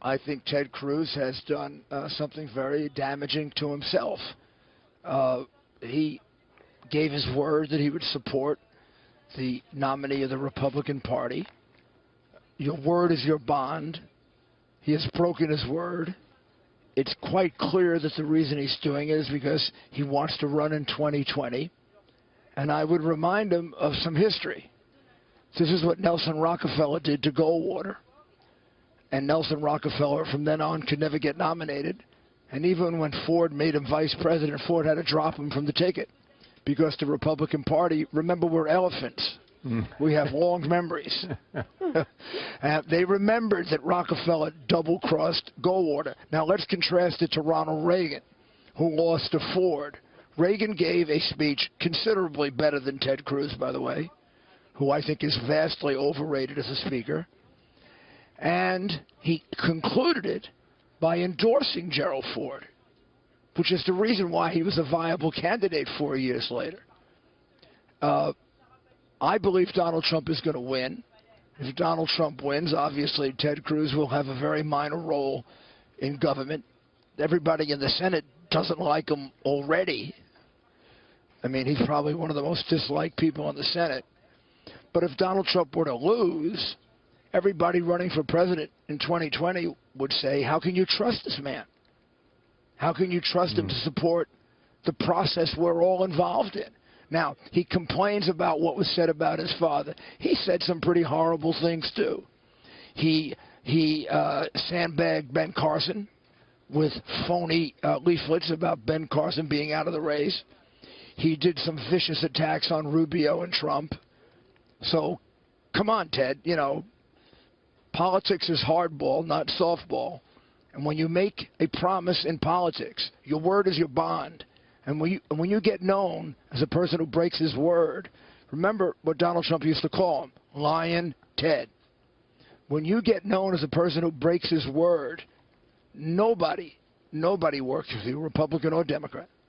I think Ted Cruz has done something very damaging to himself. He gave his word that he would support the nominee of the Republican Party. Your word is your bond. He has broken his word. It's quite clear that the reason he's doing it is because he wants to run in 2020. And I would remind him of some history. This is what Nelson Rockefeller did to Goldwater. And Nelson Rockefeller, from then on, could never get nominated. And even when Ford made him vice president, Ford had to drop him from the ticket because the Republican Party, remember, we're elephants. We have long memories. They remembered that Rockefeller double-crossed Goldwater. Now let's contrast it to Ronald Reagan, who lost to Ford. Reagan gave a speech considerably better than Ted Cruz, by the way, who I think is vastly overrated as a speaker. And he concluded it by endorsing Gerald Ford, which is the reason why he was a viable candidate 4 years later. I believe Donald Trump is going to win. If Donald Trump wins, obviously Ted Cruz will have a very minor role in government. Everybody in the Senate doesn't like him already. I mean, he's probably one of the most disliked people in the Senate. But if Donald Trump were to lose, everybody running for president in 2020 would say, how can you trust this man? How can you trust him to support the process we're all involved in? Now, he complains about what was said about his father. He said some pretty horrible things, too. He sandbagged Ben Carson with phony leaflets about Ben Carson being out of the race. He did some vicious attacks on Rubio and Trump. So, come on, Ted, you know, politics is hardball, not softball. And when you make a promise in politics, your word is your bond. And when you get known as a person who breaks his word, remember what Donald Trump used to call him, Lyin Ted. When you get known as a person who breaks his word, nobody works with you, Republican or Democrat.